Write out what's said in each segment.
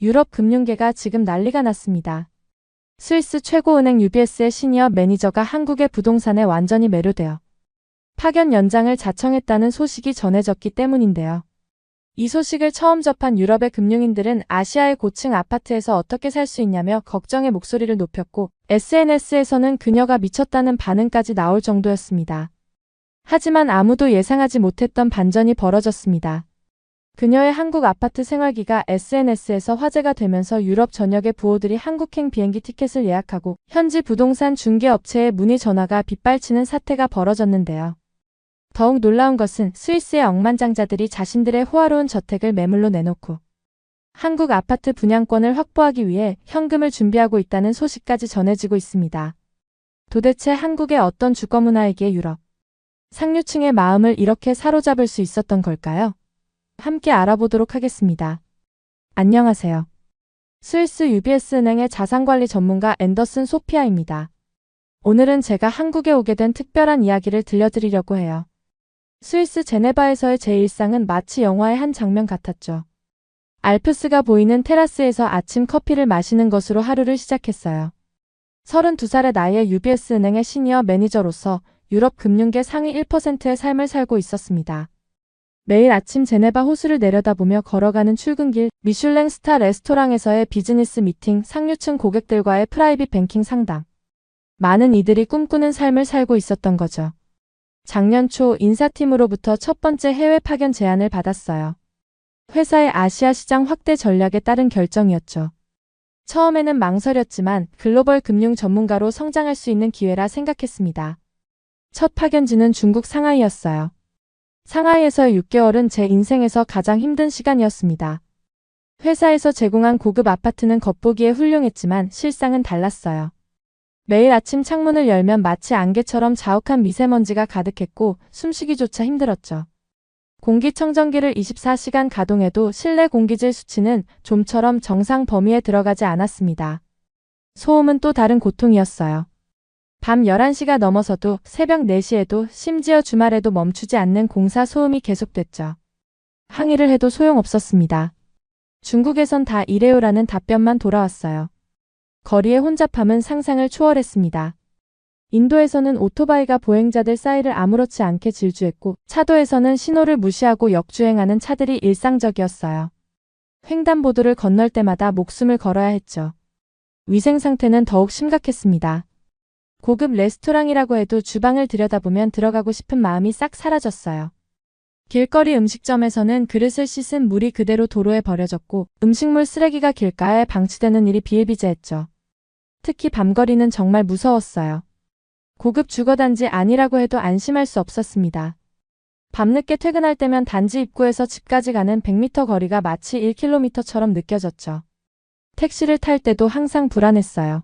유럽 금융계가 지금 난리가 났습니다. 스위스 최고은행 UBS의 시니어 매니저가 한국의 부동산에 완전히 매료되어 파견 연장을 자청했다는 소식이 전해졌기 때문인데요. 이 소식을 처음 접한 유럽의 금융인들은 아시아의 고층 아파트에서 어떻게 살 수 있냐며 걱정의 목소리를 높였고 SNS에서는 그녀가 미쳤다는 반응까지 나올 정도였습니다. 하지만 아무도 예상하지 못했던 반전이 벌어졌습니다. 그녀의 한국 아파트 생활기가 SNS에서 화제가 되면서 유럽 전역의 부호들이 한국행 비행기 티켓을 예약하고 현지 부동산 중개업체에 문의 전화가 빗발치는 사태가 벌어졌는데요. 더욱 놀라운 것은 스위스의 억만장자들이 자신들의 호화로운 저택을 매물로 내놓고 한국 아파트 분양권을 확보하기 위해 현금을 준비하고 있다는 소식까지 전해지고 있습니다. 도대체 한국의 어떤 주거문화이기에 유럽 상류층의 마음을 이렇게 사로잡을 수 있었던 걸까요? 함께 알아보도록 하겠습니다. 안녕하세요. 스위스 UBS 은행의 자산관리 전문가 앤더슨 소피아입니다. 오늘은 제가 한국에 오게 된 특별한 이야기를 들려드리려고 해요. 스위스 제네바에서의 제 일상은 마치 영화의 한 장면 같았죠. 알프스가 보이는 테라스에서 아침 커피를 마시는 것으로 하루를 시작했어요. 32살의 나이에 UBS 은행의 시니어 매니저로서 유럽 금융계 상위 1%의 삶을 살고 있었습니다. 매일 아침 제네바 호수를 내려다보며 걸어가는 출근길, 미슐랭 스타 레스토랑에서의 비즈니스 미팅, 상류층 고객들과의 프라이빗 뱅킹 상담. 많은 이들이 꿈꾸는 삶을 살고 있었던 거죠. 작년 초 인사팀으로부터 첫 번째 해외 파견 제안을 받았어요. 회사의 아시아 시장 확대 전략에 따른 결정이었죠. 처음에는 망설였지만 글로벌 금융 전문가로 성장할 수 있는 기회라 생각했습니다. 첫 파견지는 중국 상하이였어요. 상하이에서의 6개월은 제 인생에서 가장 힘든 시간이었습니다. 회사에서 제공한 고급 아파트는 겉보기에 훌륭했지만 실상은 달랐어요. 매일 아침 창문을 열면 마치 안개처럼 자욱한 미세먼지가 가득했고 숨쉬기조차 힘들었죠. 공기청정기를 24시간 가동해도 실내 공기질 수치는 좀처럼 정상 범위에 들어가지 않았습니다. 소음은 또 다른 고통이었어요. 밤 11시가 넘어서도 새벽 4시에도 심지어 주말에도 멈추지 않는 공사 소음이 계속됐죠. 항의를 해도 소용없었습니다. 중국에선 다 이래요라는 답변만 돌아왔어요. 거리의 혼잡함은 상상을 초월했습니다. 인도에서는 오토바이가 보행자들 사이를 아무렇지 않게 질주했고 차도에서는 신호를 무시하고 역주행하는 차들이 일상적이었어요. 횡단보도를 건널 때마다 목숨을 걸어야 했죠. 위생 상태는 더욱 심각했습니다. 고급 레스토랑이라고 해도 주방을 들여다보면 들어가고 싶은 마음이 싹 사라졌어요. 길거리 음식점에서는 그릇을 씻은 물이 그대로 도로에 버려졌고 음식물 쓰레기가 길가에 방치되는 일이 비일비재했죠. 특히 밤거리는 정말 무서웠어요. 고급 주거단지 아니라고 해도 안심할 수 없었습니다. 밤늦게 퇴근할 때면 단지 입구에서 집까지 가는 100m 거리가 마치 1km처럼 느껴졌죠. 택시를 탈 때도 항상 불안했어요.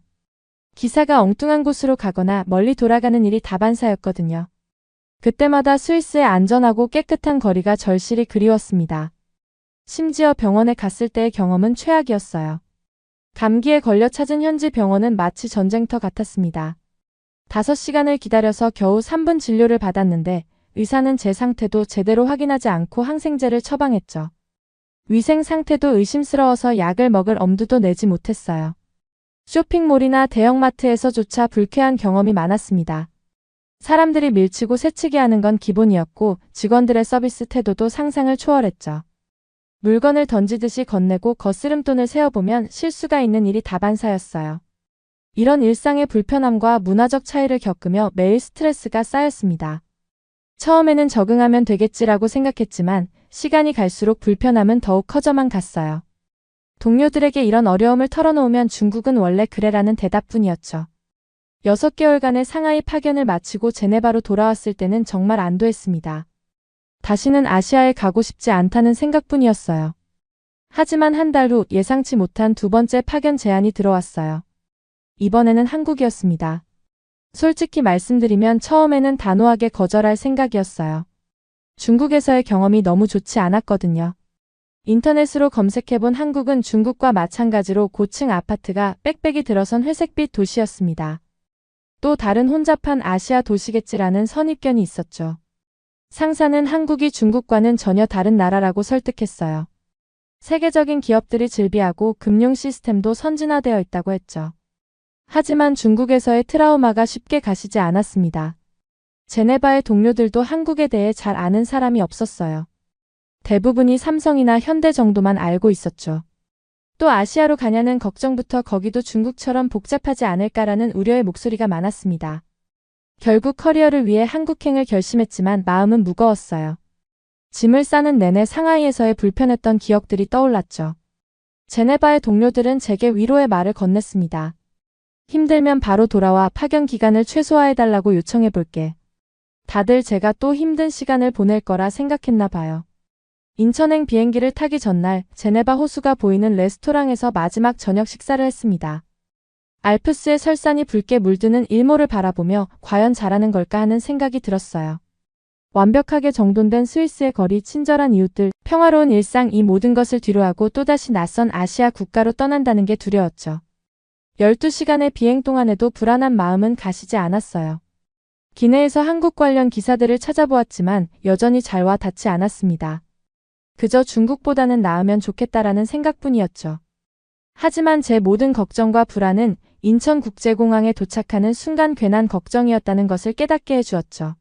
기사가 엉뚱한 곳으로 가거나 멀리 돌아가는 일이 다반사였거든요. 그때마다 스위스의 안전하고 깨끗한 거리가 절실히 그리웠습니다. 심지어 병원에 갔을 때의 경험은 최악이었어요. 감기에 걸려 찾은 현지 병원은 마치 전쟁터 같았습니다. 5시간을 기다려서 겨우 3분 진료를 받았는데 의사는 제 상태도 제대로 확인하지 않고 항생제를 처방했죠. 위생 상태도 의심스러워서 약을 먹을 엄두도 내지 못했어요. 쇼핑몰이나 대형마트에서조차 불쾌한 경험이 많았습니다. 사람들이 밀치고 새치기 하는 건 기본이었고 직원들의 서비스 태도도 상상을 초월했죠. 물건을 던지듯이 건네고 거스름돈을 세어보면 실수가 있는 일이 다반사였어요. 이런 일상의 불편함과 문화적 차이를 겪으며 매일 스트레스가 쌓였습니다. 처음에는 적응하면 되겠지라고 생각했지만 시간이 갈수록 불편함은 더욱 커져만 갔어요. 동료들에게 이런 어려움을 털어놓으면 중국은 원래 그래라는 대답뿐이었죠. 6개월간의 상하이 파견을 마치고 제네바로 돌아왔을 때는 정말 안도했습니다. 다시는 아시아에 가고 싶지 않다는 생각뿐이었어요. 하지만 한 달 후 예상치 못한 두 번째 파견 제안이 들어왔어요. 이번에는 한국이었습니다. 솔직히 말씀드리면 처음에는 단호하게 거절할 생각이었어요. 중국에서의 경험이 너무 좋지 않았거든요. 인터넷으로 검색해본 한국은 중국과 마찬가지로 고층 아파트가 빽빽이 들어선 회색빛 도시였습니다. 또 다른 혼잡한 아시아 도시겠지라는 선입견이 있었죠. 상사는 한국이 중국과는 전혀 다른 나라라고 설득했어요. 세계적인 기업들이 즐비하고 금융 시스템도 선진화되어 있다고 했죠. 하지만 중국에서의 트라우마가 쉽게 가시지 않았습니다. 제네바의 동료들도 한국에 대해 잘 아는 사람이 없었어요. 대부분이 삼성이나 현대 정도만 알고 있었죠. 또 아시아로 가냐는 걱정부터 거기도 중국처럼 복잡하지 않을까라는 우려의 목소리가 많았습니다. 결국 커리어를 위해 한국행을 결심했지만 마음은 무거웠어요. 짐을 싸는 내내 상하이에서의 불편했던 기억들이 떠올랐죠. 제네바의 동료들은 제게 위로의 말을 건넸습니다. 힘들면 바로 돌아와 파견 기간을 최소화해달라고 요청해볼게. 다들 제가 또 힘든 시간을 보낼 거라 생각했나 봐요. 인천행 비행기를 타기 전날 제네바 호수가 보이는 레스토랑에서 마지막 저녁 식사를 했습니다. 알프스의 설산이 붉게 물드는 일몰을 바라보며 과연 잘하는 걸까 하는 생각이 들었어요. 완벽하게 정돈된 스위스의 거리, 친절한 이웃들, 평화로운 일상, 이 모든 것을 뒤로하고 또다시 낯선 아시아 국가로 떠난다는 게 두려웠죠. 12시간의 비행 동안에도 불안한 마음은 가시지 않았어요. 기내에서 한국 관련 기사들을 찾아보았지만 여전히 잘와 닿지 않았습니다. 그저 중국보다는 나으면 좋겠다라는 생각뿐이었죠. 하지만 제 모든 걱정과 불안은 인천국제공항에 도착하는 순간 괜한 걱정이었다는 것을 깨닫게 해주었죠.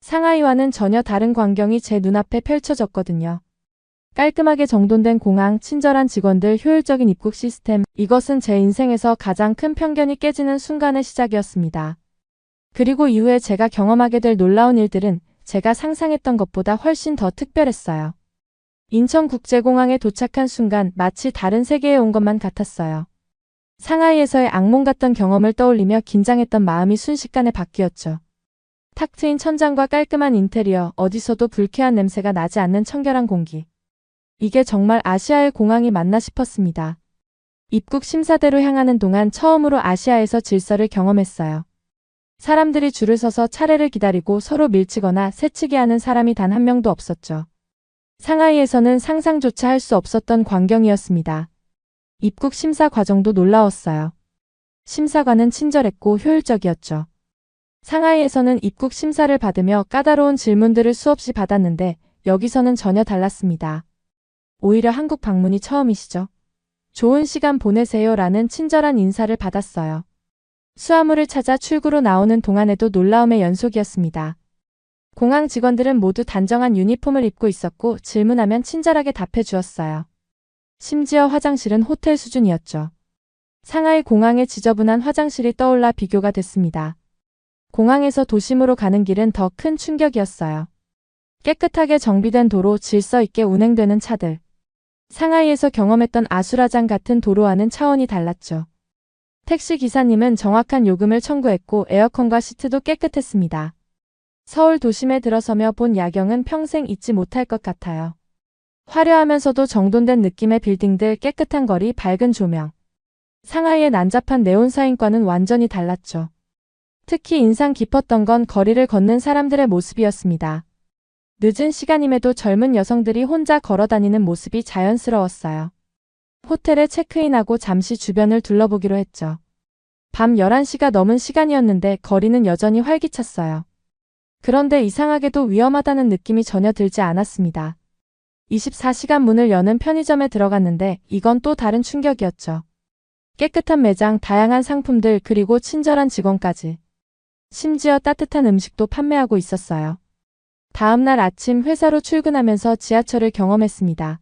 상하이와는 전혀 다른 광경이 제 눈앞에 펼쳐졌거든요. 깔끔하게 정돈된 공항, 친절한 직원들, 효율적인 입국 시스템, 이것은 제 인생에서 가장 큰 편견이 깨지는 순간의 시작이었습니다. 그리고 이후에 제가 경험하게 될 놀라운 일들은 제가 상상했던 것보다 훨씬 더 특별했어요. 인천국제공항에 도착한 순간 마치 다른 세계에 온 것만 같았어요. 상하이에서의 악몽 같던 경험을 떠올리며 긴장했던 마음이 순식간에 바뀌었죠. 탁 트인 천장과 깔끔한 인테리어, 어디서도 불쾌한 냄새가 나지 않는 청결한 공기. 이게 정말 아시아의 공항이 맞나 싶었습니다. 입국 심사대로 향하는 동안 처음으로 아시아에서 질서를 경험했어요. 사람들이 줄을 서서 차례를 기다리고 서로 밀치거나 새치기 하는 사람이 단 한 명도 없었죠. 상하이에서는 상상조차 할 수 없었던 광경이었습니다. 입국 심사 과정도 놀라웠어요. 심사관은 친절했고 효율적이었죠. 상하이에서는 입국 심사를 받으며 까다로운 질문들을 수없이 받았는데 여기서는 전혀 달랐습니다. 오히려 한국 방문이 처음이시죠? 좋은 시간 보내세요 라는 친절한 인사를 받았어요. 수화물을 찾아 출구로 나오는 동안에도 놀라움의 연속이었습니다. 공항 직원들은 모두 단정한 유니폼을 입고 있었고 질문하면 친절하게 답해 주었어요. 심지어 화장실은 호텔 수준이었죠. 상하이 공항의 지저분한 화장실이 떠올라 비교가 됐습니다. 공항에서 도심으로 가는 길은 더 큰 충격이었어요. 깨끗하게 정비된 도로, 질서 있게 운행되는 차들. 상하이에서 경험했던 아수라장 같은 도로와는 차원이 달랐죠. 택시 기사님은 정확한 요금을 청구했고 에어컨과 시트도 깨끗했습니다. 서울 도심에 들어서며 본 야경은 평생 잊지 못할 것 같아요. 화려하면서도 정돈된 느낌의 빌딩들, 깨끗한 거리, 밝은 조명. 상하이의 난잡한 네온사인과는 완전히 달랐죠. 특히 인상 깊었던 건 거리를 걷는 사람들의 모습이었습니다. 늦은 시간임에도 젊은 여성들이 혼자 걸어다니는 모습이 자연스러웠어요. 호텔에 체크인하고 잠시 주변을 둘러보기로 했죠. 밤 11시가 넘은 시간이었는데 거리는 여전히 활기찼어요. 그런데 이상하게도 위험하다는 느낌이 전혀 들지 않았습니다. 24시간 문을 여는 편의점에 들어갔는데 이건 또 다른 충격이었죠. 깨끗한 매장, 다양한 상품들, 그리고 친절한 직원까지. 심지어 따뜻한 음식도 판매하고 있었어요. 다음날 아침 회사로 출근하면서 지하철을 경험했습니다.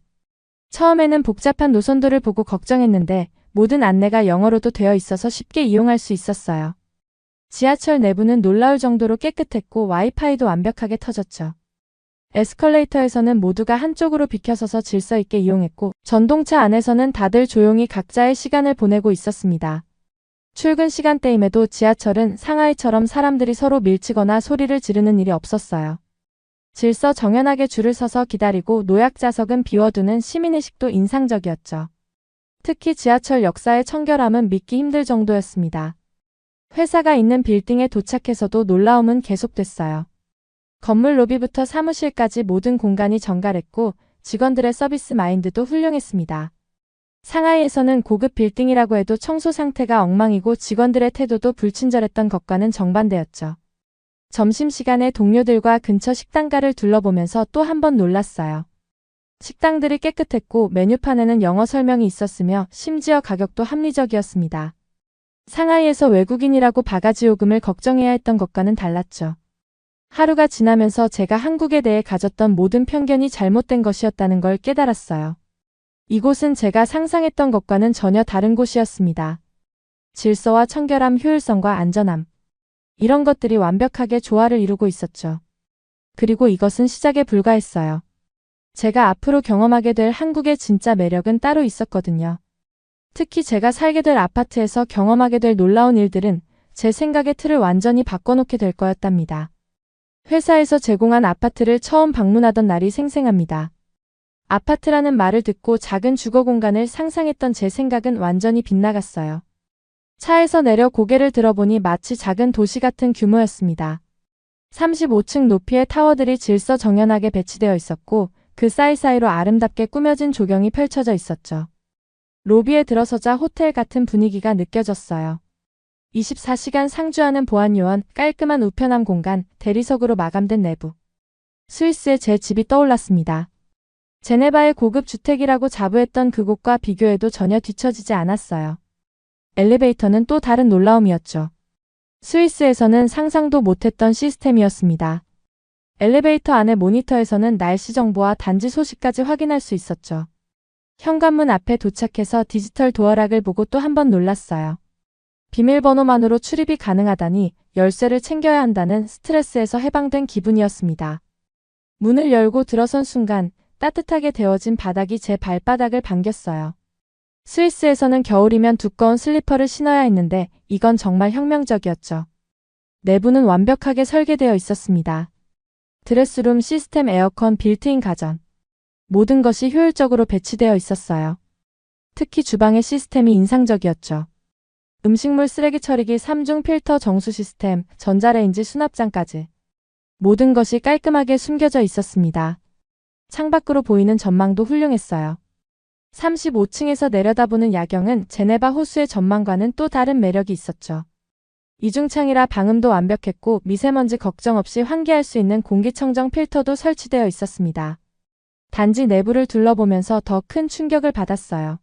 처음에는 복잡한 노선도를 보고 걱정했는데 모든 안내가 영어로도 되어 있어서 쉽게 이용할 수 있었어요. 지하철 내부는 놀라울 정도로 깨끗했고 와이파이도 완벽하게 터졌죠. 에스컬레이터에서는 모두가 한쪽으로 비켜서서 질서 있게 이용했고 전동차 안에서는 다들 조용히 각자의 시간을 보내고 있었습니다. 출근 시간대임에도 지하철은 상하이처럼 사람들이 서로 밀치거나 소리를 지르는 일이 없었어요. 질서 정연하게 줄을 서서 기다리고 노약자석은 비워두는 시민의식도 인상적이었죠. 특히 지하철 역사의 청결함은 믿기 힘들 정도였습니다. 회사가 있는 빌딩에 도착해서도 놀라움은 계속됐어요. 건물 로비부터 사무실까지 모든 공간이 정갈했고 직원들의 서비스 마인드도 훌륭했습니다. 상하이에서는 고급 빌딩이라고 해도 청소 상태가 엉망이고 직원들의 태도도 불친절했던 것과는 정반대였죠. 점심시간에 동료들과 근처 식당가를 둘러보면서 또 한 번 놀랐어요. 식당들이 깨끗했고 메뉴판에는 영어 설명이 있었으며 심지어 가격도 합리적이었습니다. 상하이에서 외국인이라고 바가지 요금을 걱정해야 했던 것과는 달랐죠. 하루가 지나면서 제가 한국에 대해 가졌던 모든 편견이 잘못된 것이었다는 걸 깨달았어요. 이곳은 제가 상상했던 것과는 전혀 다른 곳이었습니다. 질서와 청결함, 효율성과 안전함. 이런 것들이 완벽하게 조화를 이루고 있었죠. 그리고 이것은 시작에 불과했어요. 제가 앞으로 경험하게 될 한국의 진짜 매력은 따로 있었거든요. 특히 제가 살게 될 아파트에서 경험하게 될 놀라운 일들은 제 생각의 틀을 완전히 바꿔놓게 될 거였답니다. 회사에서 제공한 아파트를 처음 방문하던 날이 생생합니다. 아파트라는 말을 듣고 작은 주거 공간을 상상했던 제 생각은 완전히 빗나갔어요. 차에서 내려 고개를 들어보니 마치 작은 도시 같은 규모였습니다. 35층 높이의 타워들이 질서정연하게 배치되어 있었고 그 사이사이로 아름답게 꾸며진 조경이 펼쳐져 있었죠. 로비에 들어서자 호텔 같은 분위기가 느껴졌어요. 24시간 상주하는 보안요원, 깔끔한 우편함 공간, 대리석으로 마감된 내부. 스위스의 제 집이 떠올랐습니다. 제네바의 고급 주택이라고 자부했던 그곳과 비교해도 전혀 뒤처지지 않았어요. 엘리베이터는 또 다른 놀라움이었죠. 스위스에서는 상상도 못했던 시스템이었습니다. 엘리베이터 안의 모니터에서는 날씨 정보와 단지 소식까지 확인할 수 있었죠. 현관문 앞에 도착해서 디지털 도어락을 보고 또 한 번 놀랐어요. 비밀번호만으로 출입이 가능하다니 열쇠를 챙겨야 한다는 스트레스에서 해방된 기분이었습니다. 문을 열고 들어선 순간 따뜻하게 데워진 바닥이 제 발바닥을 반겼어요. 스위스에서는 겨울이면 두꺼운 슬리퍼를 신어야 했는데 이건 정말 혁명적이었죠. 내부는 완벽하게 설계되어 있었습니다. 드레스룸, 시스템, 에어컨, 빌트인 가전. 모든 것이 효율적으로 배치되어 있었어요. 특히 주방의 시스템이 인상적이었죠. 음식물 쓰레기 처리기 3중 필터 정수 시스템, 전자레인지 수납장까지. 모든 것이 깔끔하게 숨겨져 있었습니다. 창밖으로 보이는 전망도 훌륭했어요. 35층에서 내려다보는 야경은 제네바 호수의 전망과는 또 다른 매력이 있었죠. 이중창이라 방음도 완벽했고 미세먼지 걱정 없이 환기할 수 있는 공기청정 필터도 설치되어 있었습니다. 단지 내부를 둘러보면서 더 큰 충격을 받았어요.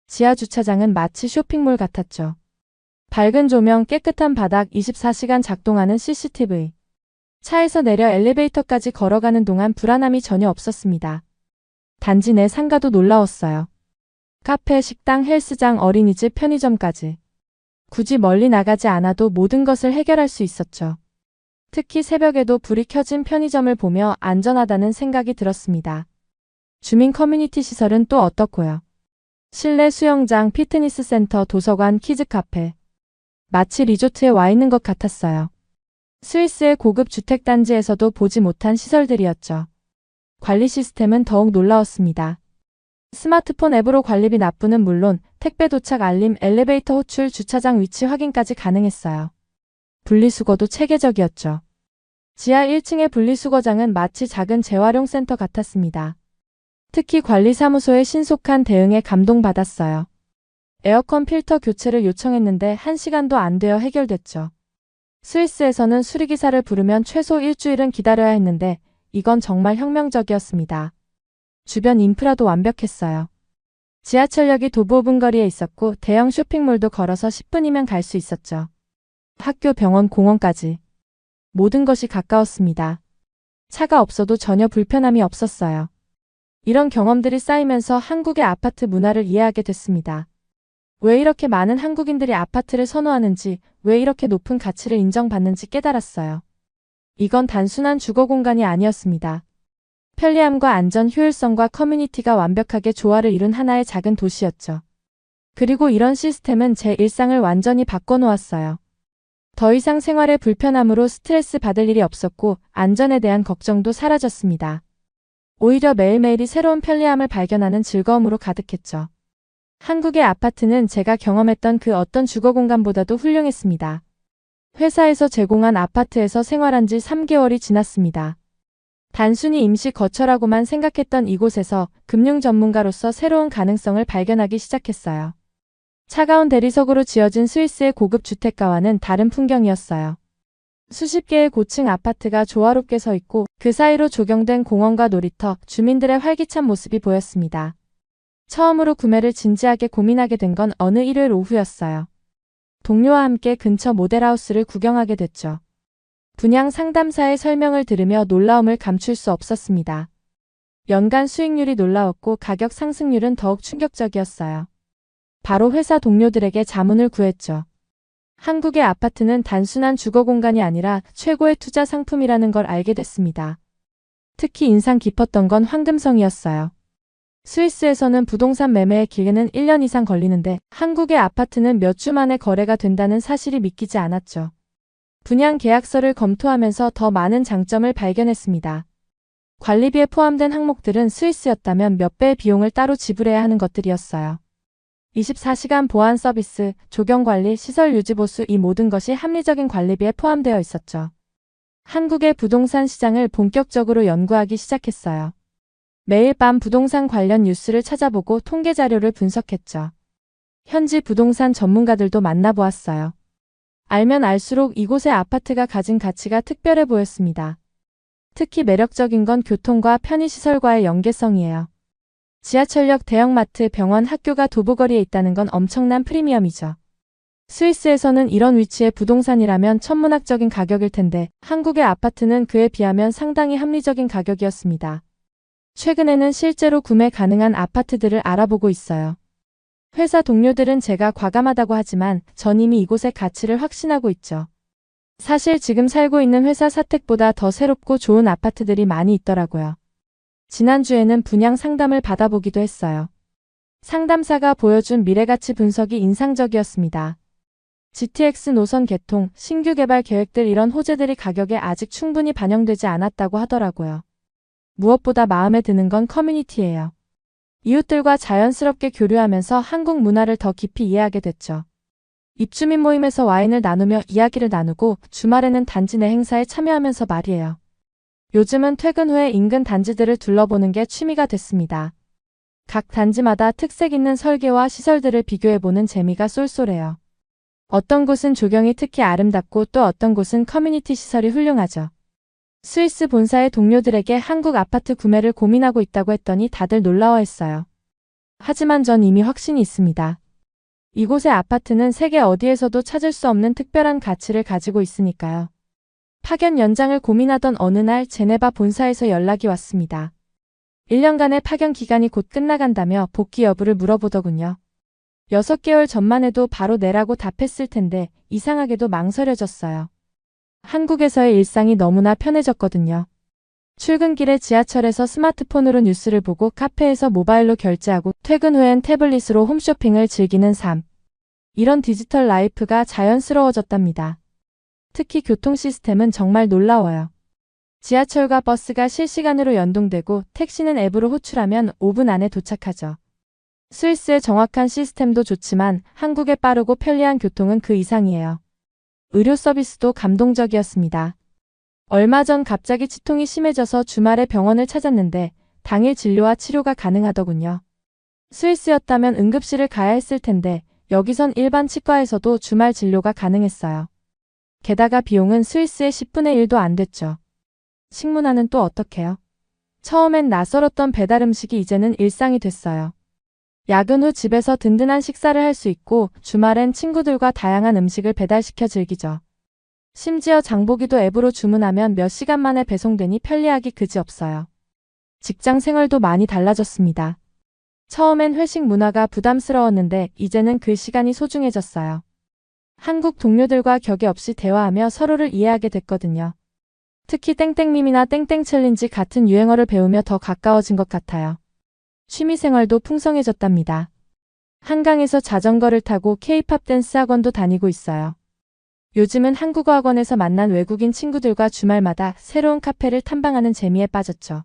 지하 주차장은 마치 쇼핑몰 같았죠. 밝은 조명, 깨끗한 바닥, 24시간 작동하는 CCTV. 차에서 내려 엘리베이터까지 걸어가는 동안 불안함이 전혀 없었습니다. 단지 내 상가도 놀라웠어요. 카페, 식당, 헬스장, 어린이집, 편의점까지. 굳이 멀리 나가지 않아도 모든 것을 해결할 수 있었죠. 특히 새벽에도 불이 켜진 편의점을 보며 안전하다는 생각이 들었습니다. 주민 커뮤니티 시설은 또 어떻고요? 실내 수영장, 피트니스 센터, 도서관, 키즈 카페. 마치 리조트에 와 있는 것 같았어요. 스위스의 고급 주택단지에서도 보지 못한 시설들이었죠. 관리 시스템은 더욱 놀라웠습니다. 스마트폰 앱으로 관리비 납부는 물론 택배 도착 알림, 엘리베이터 호출, 주차장 위치 확인까지 가능했어요. 분리수거도 체계적이었죠. 지하 1층의 분리수거장은 마치 작은 재활용 센터 같았습니다. 특히 관리사무소의 신속한 대응에 감동받았어요. 에어컨 필터 교체를 요청했는데 1시간도 안 되어 해결됐죠. 스위스에서는 수리기사를 부르면 최소 일주일은 기다려야 했는데 이건 정말 혁명적이었습니다. 주변 인프라도 완벽했어요. 지하철역이 도보 5분 거리에 있었고 대형 쇼핑몰도 걸어서 10분이면 갈 수 있었죠. 학교, 병원, 공원까지. 모든 것이 가까웠습니다. 차가 없어도 전혀 불편함이 없었어요. 이런 경험들이 쌓이면서 한국의 아파트 문화를 이해하게 됐습니다. 왜 이렇게 많은 한국인들이 아파트를 선호하는지, 왜 이렇게 높은 가치를 인정받는지 깨달았어요. 이건 단순한 주거 공간이 아니었습니다. 편리함과 안전, 효율성과 커뮤니티가 완벽하게 조화를 이룬 하나의 작은 도시였죠. 그리고 이런 시스템은 제 일상을 완전히 바꿔놓았어요. 더 이상 생활의 불편함으로 스트레스 받을 일이 없었고 안전에 대한 걱정도 사라졌습니다. 오히려 매일매일이 새로운 편리함을 발견하는 즐거움으로 가득했죠. 한국의 아파트는 제가 경험했던 그 어떤 주거 공간보다도 훌륭했습니다. 회사에서 제공한 아파트에서 생활한 지 3개월이 지났습니다. 단순히 임시 거처라고만 생각했던 이곳에서 금융 전문가로서 새로운 가능성을 발견하기 시작했어요. 차가운 대리석으로 지어진 스위스의 고급 주택가와는 다른 풍경이었어요. 수십 개의 고층 아파트가 조화롭게 서 있고 그 사이로 조경된 공원과 놀이터, 주민들의 활기찬 모습이 보였습니다. 처음으로 구매를 진지하게 고민하게 된 건 어느 일요일 오후였어요. 동료와 함께 근처 모델하우스를 구경하게 됐죠. 분양 상담사의 설명을 들으며 놀라움을 감출 수 없었습니다. 연간 수익률이 놀라웠고 가격 상승률은 더욱 충격적이었어요. 바로 회사 동료들에게 자문을 구했죠. 한국의 아파트는 단순한 주거 공간이 아니라 최고의 투자 상품이라는 걸 알게 됐습니다. 특히 인상 깊었던 건 황금성이었어요. 스위스에서는 부동산 매매의 기회는 1년 이상 걸리는데 한국의 아파트는 몇 주 만에 거래가 된다는 사실이 믿기지 않았죠. 분양 계약서를 검토하면서 더 많은 장점을 발견했습니다. 관리비에 포함된 항목들은 스위스였다면 몇 배의 비용을 따로 지불해야 하는 것들이었어요. 24시간 보안 서비스, 조경관리, 시설 유지 보수 이 모든 것이 합리적인 관리비에 포함되어 있었죠. 한국의 부동산 시장을 본격적으로 연구하기 시작했어요. 매일 밤 부동산 관련 뉴스를 찾아보고 통계 자료를 분석했죠. 현지 부동산 전문가들도 만나보았어요. 알면 알수록 이곳의 아파트가 가진 가치가 특별해 보였습니다. 특히 매력적인 건 교통과 편의시설과의 연계성이에요. 지하철역, 대형마트, 병원, 학교가 도보거리에 있다는 건 엄청난 프리미엄이죠. 스위스에서는 이런 위치의 부동산이라면 천문학적인 가격일 텐데 한국의 아파트는 그에 비하면 상당히 합리적인 가격이었습니다. 최근에는 실제로 구매 가능한 아파트들을 알아보고 있어요. 회사 동료들은 제가 과감하다고 하지만 전 이미 이곳의 가치를 확신하고 있죠. 사실 지금 살고 있는 회사 사택보다 더 새롭고 좋은 아파트들이 많이 있더라고요. 지난주에는 분양 상담을 받아보기도 했어요. 상담사가 보여준 미래가치 분석이 인상적이었습니다. GTX 노선 개통, 신규 개발 계획들 이런 호재들이 가격에 아직 충분히 반영되지 않았다고 하더라고요. 무엇보다 마음에 드는 건 커뮤니티예요. 이웃들과 자연스럽게 교류하면서 한국 문화를 더 깊이 이해하게 됐죠. 입주민 모임에서 와인을 나누며 이야기를 나누고 주말에는 단지 내 행사에 참여하면서 말이에요. 요즘은 퇴근 후에 인근 단지들을 둘러보는 게 취미가 됐습니다. 각 단지마다 특색 있는 설계와 시설들을 비교해보는 재미가 쏠쏠해요. 어떤 곳은 조경이 특히 아름답고 또 어떤 곳은 커뮤니티 시설이 훌륭하죠. 스위스 본사의 동료들에게 한국 아파트 구매를 고민하고 있다고 했더니 다들 놀라워했어요. 하지만 전 이미 확신이 있습니다. 이곳의 아파트는 세계 어디에서도 찾을 수 없는 특별한 가치를 가지고 있으니까요. 파견 연장을 고민하던 어느 날 제네바 본사에서 연락이 왔습니다. 1년간의 파견 기간이 곧 끝나간다며 복귀 여부를 물어보더군요. 6개월 전만 해도 바로 내라고 답했을 텐데 이상하게도 망설여졌어요. 한국에서의 일상이 너무나 편해졌거든요. 출근길에 지하철에서 스마트폰으로 뉴스를 보고 카페에서 모바일로 결제하고 퇴근 후엔 태블릿으로 홈쇼핑을 즐기는 삶. 이런 디지털 라이프가 자연스러워졌답니다. 특히 교통 시스템은 정말 놀라워요. 지하철과 버스가 실시간으로 연동되고 택시는 앱으로 호출하면 5분 안에 도착하죠. 스위스의 정확한 시스템도 좋지만 한국의 빠르고 편리한 교통은 그 이상이에요. 의료 서비스도 감동적이었습니다. 얼마 전 갑자기 치통이 심해져서 주말에 병원을 찾았는데 당일 진료와 치료가 가능하더군요. 스위스였다면 응급실을 가야 했을 텐데 여기선 일반 치과에서도 주말 진료가 가능했어요. 게다가 비용은 스위스의 10분의 1도 안 됐죠. 식문화는 또 어떡해요? 처음엔 낯설었던 배달 음식이 이제는 일상이 됐어요. 야근 후 집에서 든든한 식사를 할 수 있고 주말엔 친구들과 다양한 음식을 배달시켜 즐기죠. 심지어 장보기도 앱으로 주문하면 몇 시간 만에 배송되니 편리하기 그지없어요. 직장 생활도 많이 달라졌습니다. 처음엔 회식 문화가 부담스러웠는데 이제는 그 시간이 소중해졌어요. 한국 동료들과 격의 없이 대화하며 서로를 이해하게 됐거든요. 특히 땡땡밈이나 땡땡 챌린지 같은 유행어를 배우며 더 가까워진 것 같아요. 취미생활도 풍성해졌답니다. 한강에서 자전거를 타고 K-팝 댄스 학원도 다니고 있어요. 요즘은 한국어 학원에서 만난 외국인 친구들과 주말마다 새로운 카페를 탐방하는 재미에 빠졌죠.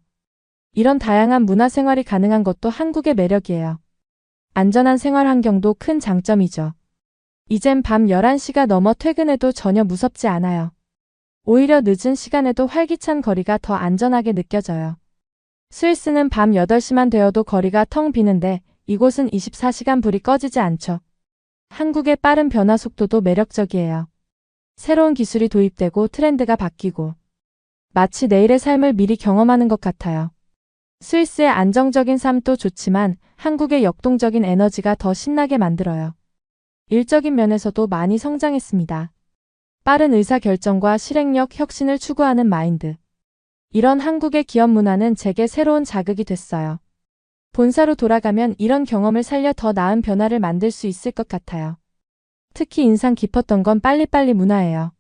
이런 다양한 문화생활이 가능한 것도 한국의 매력이에요. 안전한 생활 환경도 큰 장점이죠. 이젠 밤 11시가 넘어 퇴근해도 전혀 무섭지 않아요. 오히려 늦은 시간에도 활기찬 거리가 더 안전하게 느껴져요. 스위스는 밤 8시만 되어도 거리가 텅 비는데 이곳은 24시간 불이 꺼지지 않죠. 한국의 빠른 변화 속도도 매력적이에요. 새로운 기술이 도입되고 트렌드가 바뀌고 마치 내일의 삶을 미리 경험하는 것 같아요. 스위스의 안정적인 삶도 좋지만 한국의 역동적인 에너지가 더 신나게 만들어요. 일적인 면에서도 많이 성장했습니다. 빠른 의사결정과 실행력, 혁신을 추구하는 마인드. 이런 한국의 기업 문화는 제게 새로운 자극이 됐어요. 본사로 돌아가면 이런 경험을 살려 더 나은 변화를 만들 수 있을 것 같아요. 특히 인상 깊었던 건 빨리빨리 문화예요.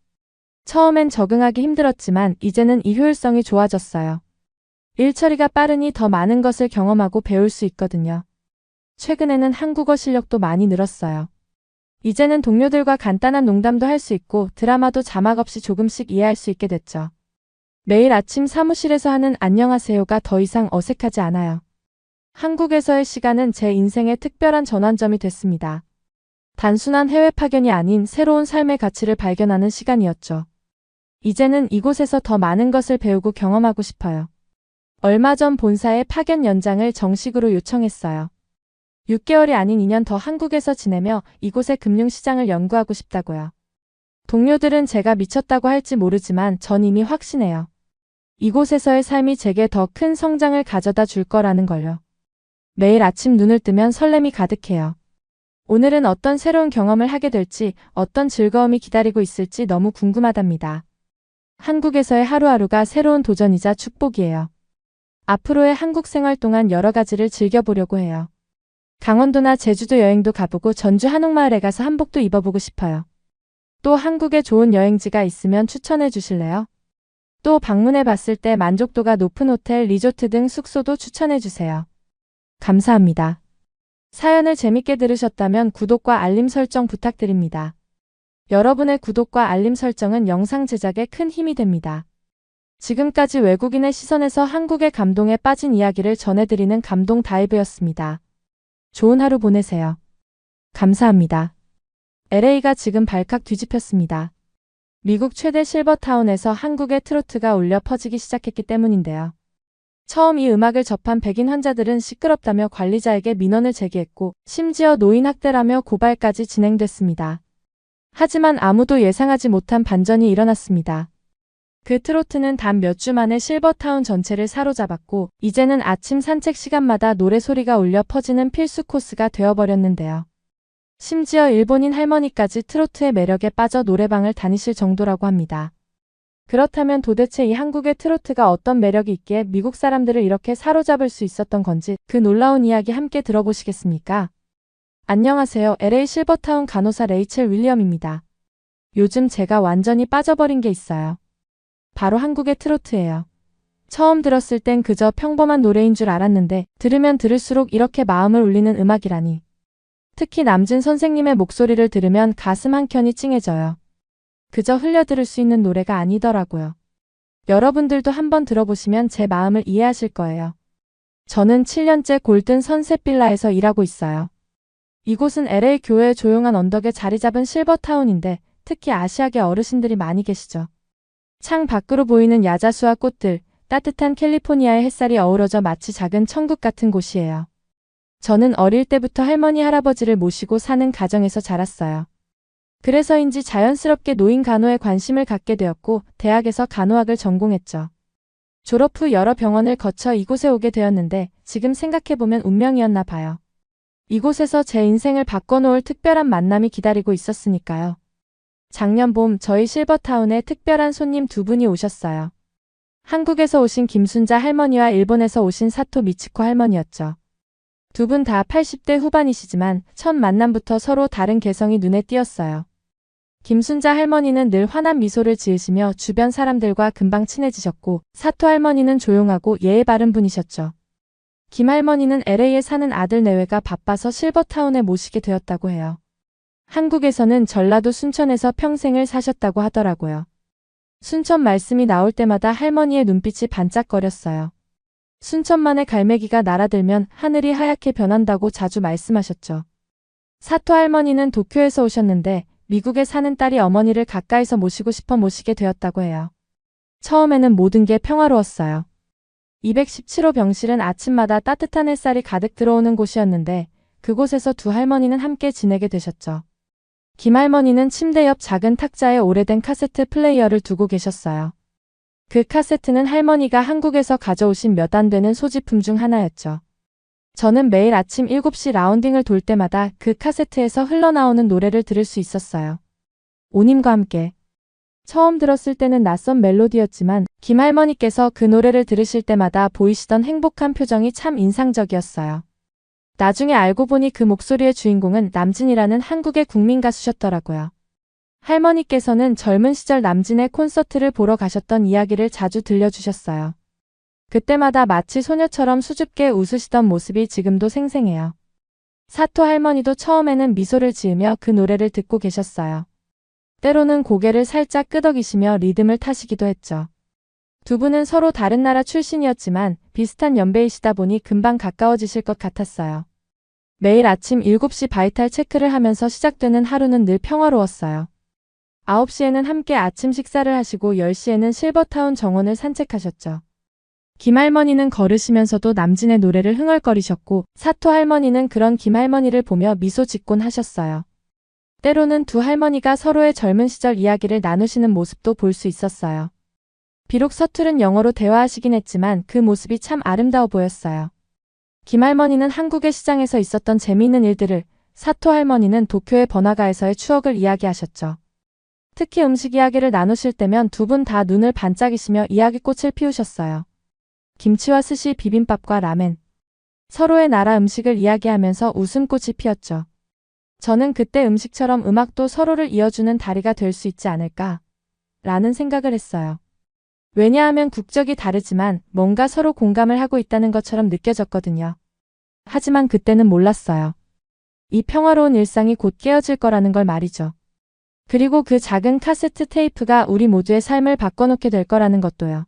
처음엔 적응하기 힘들었지만 이제는 이 효율성이 좋아졌어요. 일 처리가 빠르니 더 많은 것을 경험하고 배울 수 있거든요. 최근에는 한국어 실력도 많이 늘었어요. 이제는 동료들과 간단한 농담도 할 수 있고 드라마도 자막 없이 조금씩 이해할 수 있게 됐죠. 매일 아침 사무실에서 하는 안녕하세요가 더 이상 어색하지 않아요. 한국에서의 시간은 제 인생의 특별한 전환점이 됐습니다. 단순한 해외 파견이 아닌 새로운 삶의 가치를 발견하는 시간이었죠. 이제는 이곳에서 더 많은 것을 배우고 경험하고 싶어요. 얼마 전 본사에 파견 연장을 정식으로 요청했어요. 6개월이 아닌 2년 더 한국에서 지내며 이곳의 금융시장을 연구하고 싶다고요. 동료들은 제가 미쳤다고 할지 모르지만 전 이미 확신해요. 이곳에서의 삶이 제게 더 큰 성장을 가져다 줄 거라는 걸요. 매일 아침 눈을 뜨면 설렘이 가득해요. 오늘은 어떤 새로운 경험을 하게 될지, 어떤 즐거움이 기다리고 있을지 너무 궁금하답니다. 한국에서의 하루하루가 새로운 도전이자 축복이에요. 앞으로의 한국 생활 동안 여러 가지를 즐겨보려고 해요. 강원도나 제주도 여행도 가보고 전주 한옥마을에 가서 한복도 입어보고 싶어요. 또 한국에 좋은 여행지가 있으면 추천해 주실래요? 또 방문해 봤을 때 만족도가 높은 호텔, 리조트 등 숙소도 추천해 주세요. 감사합니다. 사연을 재밌게 들으셨다면 구독과 알림 설정 부탁드립니다. 여러분의 구독과 알림 설정은 영상 제작에 큰 힘이 됩니다. 지금까지 외국인의 시선에서 한국의 감동에 빠진 이야기를 전해드리는 감동 다이브였습니다. 좋은 하루 보내세요. 감사합니다. LA가 지금 발칵 뒤집혔습니다. 미국 최대 실버타운에서 한국의 트로트가 울려 퍼지기 시작했기 때문인데요. 처음 이 음악을 접한 백인 환자들은 시끄럽다며 관리자에게 민원을 제기했고 심지어 노인 학대라며 고발까지 진행됐습니다. 하지만 아무도 예상하지 못한 반전이 일어났습니다. 그 트로트는 단 몇 주 만에 실버타운 전체를 사로잡았고 이제는 아침 산책 시간마다 노래소리가 울려 퍼지는 필수 코스가 되어버렸는데요. 심지어 일본인 할머니까지 트로트의 매력에 빠져 노래방을 다니실 정도라고 합니다. 그렇다면 도대체 이 한국의 트로트가 어떤 매력이 있기에 미국 사람들을 이렇게 사로잡을 수 있었던 건지 그 놀라운 이야기 함께 들어보시겠습니까? 안녕하세요. LA 실버타운 간호사 레이첼 윌리엄입니다. 요즘 제가 완전히 빠져버린 게 있어요. 바로 한국의 트로트예요. 처음 들었을 땐 그저 평범한 노래인 줄 알았는데 들으면 들을수록 이렇게 마음을 울리는 음악이라니. 특히 남진 선생님의 목소리를 들으면 가슴 한켠이 찡해져요. 그저 흘려들을 수 있는 노래가 아니더라고요. 여러분들도 한번 들어보시면 제 마음을 이해하실 거예요. 저는 7년째 골든 선셋 빌라에서 일하고 있어요. 이곳은 LA 교외의 조용한 언덕에 자리 잡은 실버타운인데 특히 아시아계 어르신들이 많이 계시죠. 창 밖으로 보이는 야자수와 꽃들, 따뜻한 캘리포니아의 햇살이 어우러져 마치 작은 천국 같은 곳이에요. 저는 어릴 때부터 할머니, 할아버지를 모시고 사는 가정에서 자랐어요. 그래서인지 자연스럽게 노인 간호에 관심을 갖게 되었고 대학에서 간호학을 전공했죠. 졸업 후 여러 병원을 거쳐 이곳에 오게 되었는데 지금 생각해보면 운명이었나 봐요. 이곳에서 제 인생을 바꿔놓을 특별한 만남이 기다리고 있었으니까요. 작년 봄 저희 실버타운에 특별한 손님 두 분이 오셨어요. 한국에서 오신 김순자 할머니와 일본에서 오신 사토 미치코 할머니였죠. 두 분 다 80대 후반이시지만 첫 만남부터 서로 다른 개성이 눈에 띄었어요. 김순자 할머니는 늘 환한 미소를 지으시며 주변 사람들과 금방 친해지셨고 사토 할머니는 조용하고 예의 바른 분이셨죠. 김 할머니는 LA에 사는 아들 내외가 바빠서 실버타운에 모시게 되었다고 해요. 한국에서는 전라도 순천에서 평생을 사셨다고 하더라고요. 순천 말씀이 나올 때마다 할머니의 눈빛이 반짝거렸어요. 순천만의 갈매기가 날아들면 하늘이 하얗게 변한다고 자주 말씀하셨죠. 사토 할머니는 도쿄에서 오셨는데 미국에 사는 딸이 어머니를 가까이서 모시고 싶어 모시게 되었다고 해요. 처음에는 모든 게 평화로웠어요. 217호 병실은 아침마다 따뜻한 햇살이 가득 들어오는 곳이었는데 그곳에서 두 할머니는 함께 지내게 되셨죠. 김할머니는 침대 옆 작은 탁자에 오래된 카세트 플레이어를 두고 계셨어요. 그 카세트는 할머니가 한국에서 가져오신 몇 안 되는 소지품 중 하나였죠. 저는 매일 아침 7시 라운딩을 돌 때마다 그 카세트에서 흘러나오는 노래를 들을 수 있었어요. 오님과 함께. 처음 들었을 때는 낯선 멜로디였지만 김할머니께서 그 노래를 들으실 때마다 보이시던 행복한 표정이 참 인상적이었어요. 나중에 알고 보니 그 목소리의 주인공은 남진이라는 한국의 국민 가수셨더라고요. 할머니께서는 젊은 시절 남진의 콘서트를 보러 가셨던 이야기를 자주 들려주셨어요. 그때마다 마치 소녀처럼 수줍게 웃으시던 모습이 지금도 생생해요. 사토 할머니도 처음에는 미소를 지으며 그 노래를 듣고 계셨어요. 때로는 고개를 살짝 끄덕이시며 리듬을 타시기도 했죠. 두 분은 서로 다른 나라 출신이었지만 비슷한 연배이시다 보니 금방 가까워지실 것 같았어요. 매일 아침 7시 바이탈 체크를 하면서 시작되는 하루는 늘 평화로웠어요. 9시에는 함께 아침 식사를 하시고 10시에는 실버타운 정원을 산책하셨죠. 김할머니는 걸으시면서도 남진의 노래를 흥얼거리셨고 사토 할머니는 그런 김할머니를 보며 미소 짓곤 하셨어요. 때로는 두 할머니가 서로의 젊은 시절 이야기를 나누시는 모습도 볼 수 있었어요. 비록 서투른 영어로 대화하시긴 했지만 그 모습이 참 아름다워 보였어요. 김할머니는 한국의 시장에서 있었던 재미있는 일들을, 사토 할머니는 도쿄의 번화가에서의 추억을 이야기하셨죠. 특히 음식 이야기를 나누실 때면 두 분 다 눈을 반짝이시며 이야기꽃을 피우셨어요. 김치와 스시, 비빔밥과 라멘. 서로의 나라 음식을 이야기하면서 웃음꽃이 피었죠. 저는 그때 음식처럼 음악도 서로를 이어주는 다리가 될 수 있지 않을까 라는 생각을 했어요. 왜냐하면 국적이 다르지만 뭔가 서로 공감을 하고 있다는 것처럼 느껴졌거든요. 하지만 그때는 몰랐어요. 이 평화로운 일상이 곧 깨어질 거라는 걸 말이죠. 그리고 그 작은 카세트 테이프가 우리 모두의 삶을 바꿔놓게 될 거라는 것도요.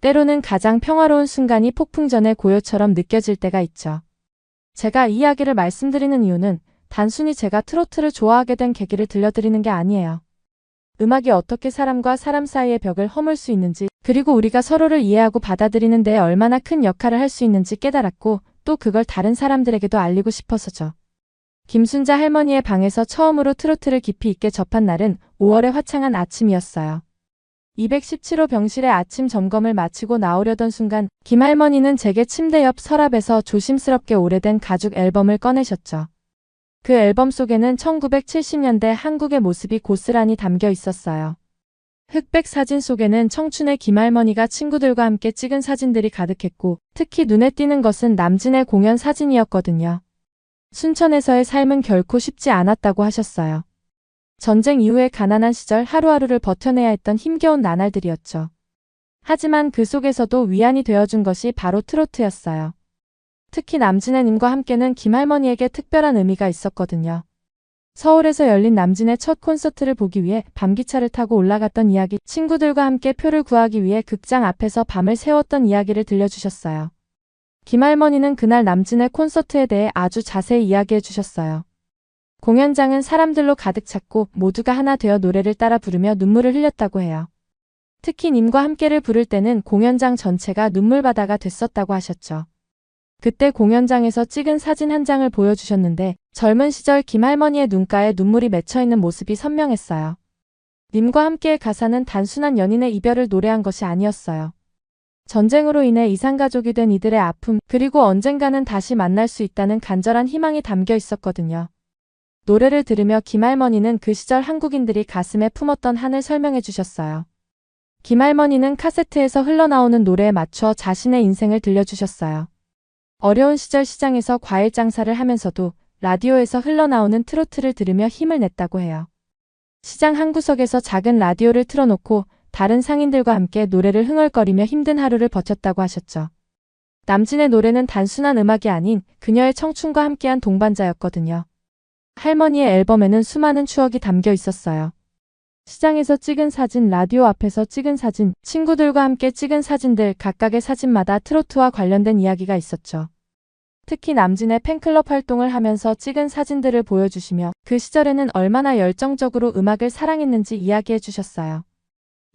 때로는 가장 평화로운 순간이 폭풍 전의 고요처럼 느껴질 때가 있죠. 제가 이 이야기를 말씀드리는 이유는 단순히 제가 트로트를 좋아하게 된 계기를 들려드리는 게 아니에요. 음악이 어떻게 사람과 사람 사이의 벽을 허물 수 있는지, 그리고 우리가 서로를 이해하고 받아들이는 데 얼마나 큰 역할을 할 수 있는지 깨달았고 또 그걸 다른 사람들에게도 알리고 싶어서죠. 김순자 할머니의 방에서 처음으로 트로트를 깊이 있게 접한 날은 5월의 화창한 아침이었어요. 217호 병실의 아침 점검을 마치고 나오려던 순간 김할머니는 제게 침대 옆 서랍에서 조심스럽게 오래된 가죽 앨범을 꺼내셨죠. 그 앨범 속에는 1970년대 한국의 모습이 고스란히 담겨 있었어요. 흑백 사진 속에는 청춘의 김할머니가 친구들과 함께 찍은 사진들이 가득했고 특히 눈에 띄는 것은 남진의 공연 사진이었거든요. 순천에서의 삶은 결코 쉽지 않았다고 하셨어요. 전쟁 이후의 가난한 시절 하루하루를 버텨내야 했던 힘겨운 나날들이었죠. 하지만 그 속에서도 위안이 되어준 것이 바로 트로트였어요. 특히 남진애님과 함께는 김할머니에게 특별한 의미가 있었거든요. 서울에서 열린 남진의 첫 콘서트를 보기 위해 밤기차를 타고 올라갔던 이야기, 친구들과 함께 표를 구하기 위해 극장 앞에서 밤을 새웠던 이야기를 들려주셨어요. 김할머니는 그날 남진의 콘서트에 대해 아주 자세히 이야기해 주셨어요. 공연장은 사람들로 가득 찼고 모두가 하나 되어 노래를 따라 부르며 눈물을 흘렸다고 해요. 특히 님과 함께를 부를 때는 공연장 전체가 눈물바다가 됐었다고 하셨죠. 그때 공연장에서 찍은 사진 한 장을 보여주셨는데 젊은 시절 김할머니의 눈가에 눈물이 맺혀있는 모습이 선명했어요. 님과 함께의 가사는 단순한 연인의 이별을 노래한 것이 아니었어요. 전쟁으로 인해 이산가족이 된 이들의 아픔, 그리고 언젠가는 다시 만날 수 있다는 간절한 희망이 담겨 있었거든요. 노래를 들으며 김할머니는 그 시절 한국인들이 가슴에 품었던 한을 설명해 주셨어요. 김할머니는 카세트에서 흘러나오는 노래에 맞춰 자신의 인생을 들려주셨어요. 어려운 시절 시장에서 과일 장사를 하면서도 라디오에서 흘러나오는 트로트를 들으며 힘을 냈다고 해요. 시장 한 구석에서 작은 라디오를 틀어놓고 다른 상인들과 함께 노래를 흥얼거리며 힘든 하루를 버텼다고 하셨죠. 남진의 노래는 단순한 음악이 아닌 그녀의 청춘과 함께한 동반자였거든요. 할머니의 앨범에는 수많은 추억이 담겨 있었어요. 시장에서 찍은 사진, 라디오 앞에서 찍은 사진, 친구들과 함께 찍은 사진들, 각각의 사진마다 트로트와 관련된 이야기가 있었죠. 특히 남진의 팬클럽 활동을 하면서 찍은 사진들을 보여주시며 그 시절에는 얼마나 열정적으로 음악을 사랑했는지 이야기해 주셨어요.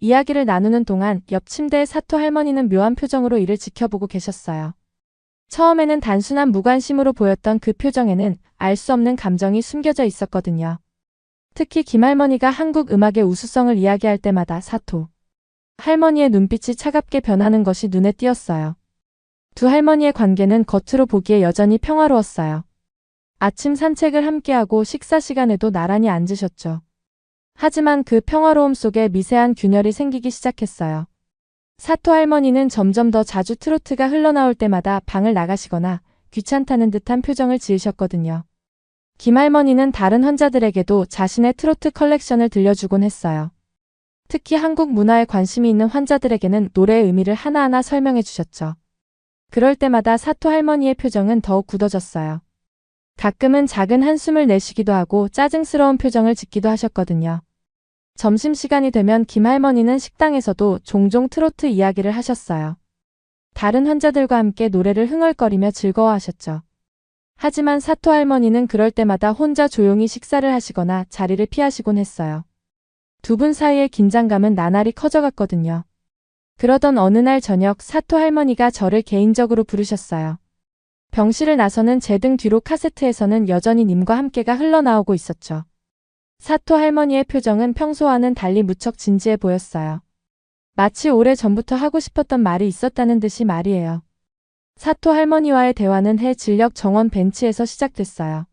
이야기를 나누는 동안 옆 침대의 사토 할머니는 묘한 표정으로 이를 지켜보고 계셨어요. 처음에는 단순한 무관심으로 보였던 그 표정에는 알 수 없는 감정이 숨겨져 있었거든요. 특히 김할머니가 한국 음악의 우수성을 이야기할 때마다 사토 할머니의 눈빛이 차갑게 변하는 것이 눈에 띄었어요. 두 할머니의 관계는 겉으로 보기에 여전히 평화로웠어요. 아침 산책을 함께하고 식사 시간에도 나란히 앉으셨죠. 하지만 그 평화로움 속에 미세한 균열이 생기기 시작했어요. 사토 할머니는 점점 더 자주 트로트가 흘러나올 때마다 방을 나가시거나 귀찮다는 듯한 표정을 지으셨거든요. 김할머니는 다른 환자들에게도 자신의 트로트 컬렉션을 들려주곤 했어요. 특히 한국 문화에 관심이 있는 환자들에게는 노래의 의미를 하나하나 설명해 주셨죠. 그럴 때마다 사토 할머니의 표정은 더욱 굳어졌어요. 가끔은 작은 한숨을 내쉬기도 하고 짜증스러운 표정을 짓기도 하셨거든요. 점심시간이 되면 김할머니는 식당에서도 종종 트로트 이야기를 하셨어요. 다른 환자들과 함께 노래를 흥얼거리며 즐거워하셨죠. 하지만 사토 할머니는 그럴 때마다 혼자 조용히 식사를 하시거나 자리를 피하시곤 했어요. 두 분 사이의 긴장감은 나날이 커져갔거든요. 그러던 어느 날 저녁 사토 할머니가 저를 개인적으로 부르셨어요. 병실을 나서는 제 등 뒤로 카세트에서는 여전히 님과 함께가 흘러나오고 있었죠. 사토 할머니의 표정은 평소와는 달리 무척 진지해 보였어요. 마치 오래전부터 하고 싶었던 말이 있었다는 듯이 말이에요. 사토 할머니와의 대화는 해 진력 정원 벤치에서 시작됐어요.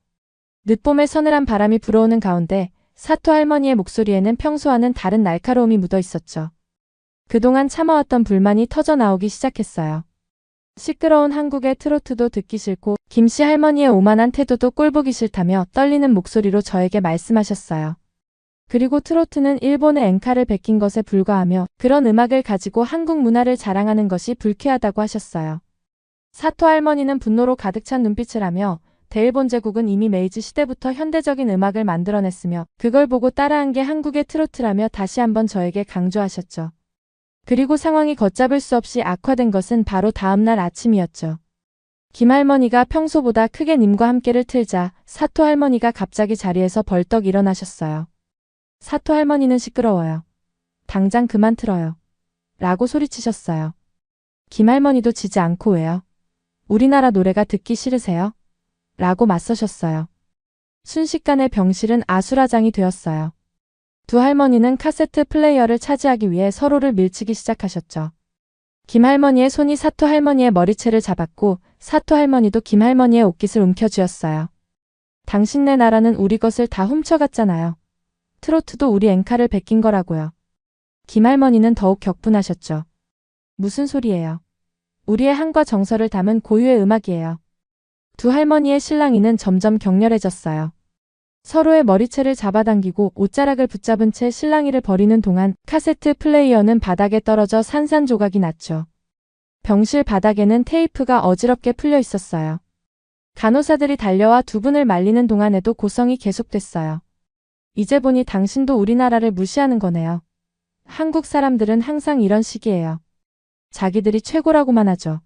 늦봄의 서늘한 바람이 불어오는 가운데 사토 할머니의 목소리에는 평소와는 다른 날카로움이 묻어 있었죠. 그동안 참아왔던 불만이 터져 나오기 시작했어요. 시끄러운 한국의 트로트도 듣기 싫고 김씨 할머니의 오만한 태도도 꼴보기 싫다며 떨리는 목소리로 저에게 말씀하셨어요. 그리고 트로트는 일본의 엔카를 베낀 것에 불과하며 그런 음악을 가지고 한국 문화를 자랑하는 것이 불쾌하다고 하셨어요. 사토 할머니는 분노로 가득 찬 눈빛을 하며 대일본 제국은 이미 메이지 시대부터 현대적인 음악을 만들어냈으며 그걸 보고 따라한 게 한국의 트로트라며 다시 한번 저에게 강조하셨죠. 그리고 상황이 걷잡을 수 없이 악화된 것은 바로 다음날 아침이었죠. 김할머니가 평소보다 크게 님과 함께를 틀자 사토 할머니가 갑자기 자리에서 벌떡 일어나셨어요. 사토 할머니는 시끄러워요. 당장 그만 틀어요. 라고 소리치셨어요. 김할머니도 지지 않고 왜요? 우리나라 노래가 듣기 싫으세요? 라고 맞서셨어요. 순식간에 병실은 아수라장이 되었어요. 두 할머니는 카세트 플레이어를 차지하기 위해 서로를 밀치기 시작하셨죠. 김할머니의 손이 사토 할머니의 머리채를 잡았고 사토 할머니도 김할머니의 옷깃을 움켜쥐었어요. 당신네 나라는 우리 것을 다 훔쳐갔잖아요. 트로트도 우리 엔카를 베낀 거라고요. 김할머니는 더욱 격분하셨죠. 무슨 소리예요? 우리의 한과 정서를 담은 고유의 음악이에요. 두 할머니의 실랑이는 점점 격렬해졌어요. 서로의 머리채를 잡아당기고 옷자락을 붙잡은 채 실랑이를 벌이는 동안 카세트 플레이어는 바닥에 떨어져 산산조각이 났죠. 병실 바닥에는 테이프가 어지럽게 풀려 있었어요. 간호사들이 달려와 두 분을 말리는 동안에도 고성이 계속됐어요. 이제 보니 당신도 우리나라를 무시하는 거네요. 한국 사람들은 항상 이런 식이에요. 자기들이 최고라고만 하죠.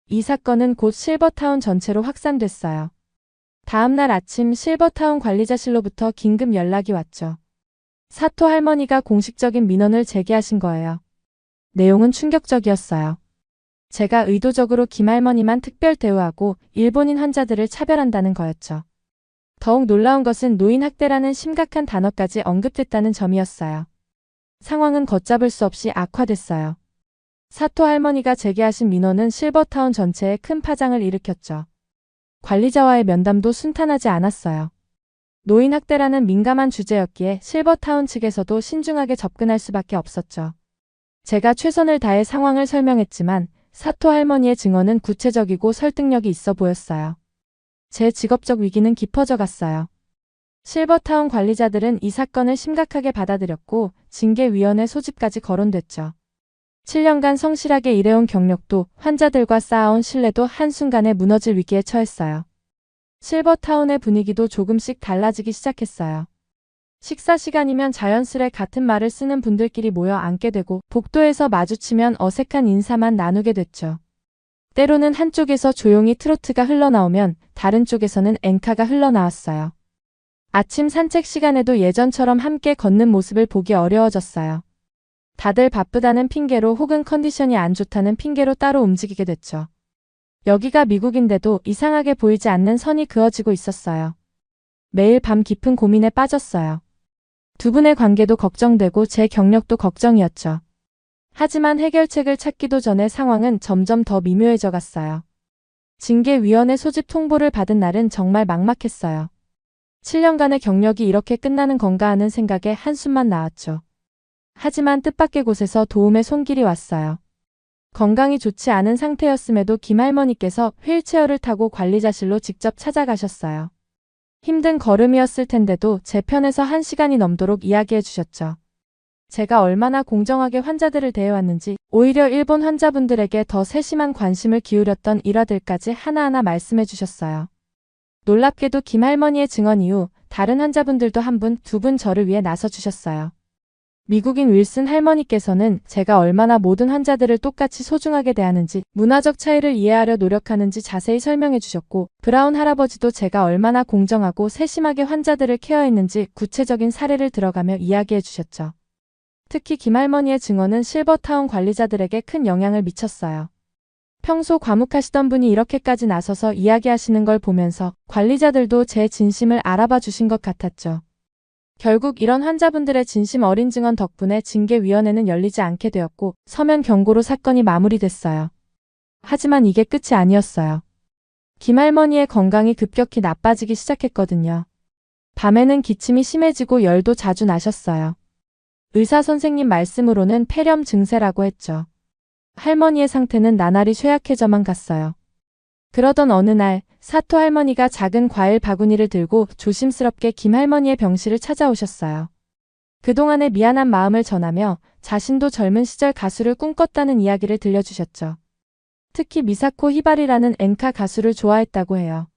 이 사건은 곧 실버타운 전체로 확산됐어요. 다음날 아침 실버타운 관리자실로부터 긴급 연락이 왔죠. 사토 할머니가 공식적인 민원을 제기하신 거예요. 내용은 충격적이었어요. 제가 의도적으로 김할머니만 특별 대우하고 일본인 환자들을 차별한다는 거였죠. 더욱 놀라운 것은 노인학대라는 심각한 단어까지 언급됐다는 점이었어요. 상황은 걷잡을 수 없이 악화됐어요. 사토 할머니가 제기하신 민원은 실버타운 전체에 큰 파장을 일으켰죠. 관리자와의 면담도 순탄하지 않았어요. 노인학대라는 민감한 주제였기에 실버타운 측에서도 신중하게 접근할 수밖에 없었죠. 제가 최선을 다해 상황을 설명했지만 사토 할머니의 증언은 구체적이고 설득력이 있어 보였어요. 제 직업적 위기는 깊어져 갔어요. 실버타운 관리자들은 이 사건을 심각하게 받아들였고 징계위원회 소집까지 거론됐죠. 7년간 성실하게 일해온 경력도 환자들과 쌓아온 신뢰도 한순간에 무너질 위기에 처했어요. 실버타운의 분위기도 조금씩 달라지기 시작했어요. 식사 시간이면 자연스레 같은 말을 쓰는 분들끼리 모여 앉게 되고 복도에서 마주치면 어색한 인사만 나누게 됐죠. 때로는 한쪽에서 조용히 트로트가 흘러나오면 다른 쪽에서는 엔카가 흘러나왔어요. 아침 산책 시간에도 예전처럼 함께 걷는 모습을 보기 어려워졌어요. 다들 바쁘다는 핑계로 혹은 컨디션이 안 좋다는 핑계로 따로 움직이게 됐죠. 여기가 미국인데도 이상하게 보이지 않는 선이 그어지고 있었어요. 매일 밤 깊은 고민에 빠졌어요. 두 분의 관계도 걱정되고 제 경력도 걱정이었죠. 하지만 해결책을 찾기도 전에 상황은 점점 더 미묘해져 갔어요. 징계위원회 소집 통보를 받은 날은 정말 막막했어요. 7년간의 경력이 이렇게 끝나는 건가 하는 생각에 한숨만 나왔죠. 하지만 뜻밖의 곳에서 도움의 손길이 왔어요. 건강이 좋지 않은 상태였음에도 김할머니께서 휠체어를 타고 관리자실로 직접 찾아가셨어요. 힘든 걸음이었을 텐데도 제 편에서 1시간이 넘도록 이야기해 주셨죠. 제가 얼마나 공정하게 환자들을 대해왔는지, 오히려 일본 환자분들에게 더 세심한 관심을 기울였던 일화들까지 하나하나 말씀해 주셨어요. 놀랍게도 김할머니의 증언 이후 다른 환자분들도 한 분, 두 분 저를 위해 나서 주셨어요. 미국인 윌슨 할머니께서는 제가 얼마나 모든 환자들을 똑같이 소중하게 대하는지, 문화적 차이를 이해하려 노력하는지 자세히 설명해 주셨고, 브라운 할아버지도 제가 얼마나 공정하고 세심하게 환자들을 케어했는지 구체적인 사례를 들어가며 이야기해 주셨죠. 특히 김할머니의 증언은 실버타운 관리자들에게 큰 영향을 미쳤어요. 평소 과묵하시던 분이 이렇게까지 나서서 이야기하시는 걸 보면서 관리자들도 제 진심을 알아봐 주신 것 같았죠. 결국 이런 환자분들의 진심 어린 증언 덕분에 징계위원회는 열리지 않게 되었고 서면 경고로 사건이 마무리됐어요. 하지만 이게 끝이 아니었어요. 김할머니의 건강이 급격히 나빠지기 시작했거든요. 밤에는 기침이 심해지고 열도 자주 나셨어요. 의사 선생님 말씀으로는 폐렴 증세라고 했죠. 할머니의 상태는 나날이 쇠약해져만 갔어요. 그러던 어느 날 사토 할머니가 작은 과일 바구니를 들고 조심스럽게 김할머니의 병실을 찾아오셨어요. 그동안의 미안한 마음을 전하며 자신도 젊은 시절 가수를 꿈꿨다는 이야기를 들려주셨죠. 특히 미사코 히바리라는 엔카 가수를 좋아했다고 해요.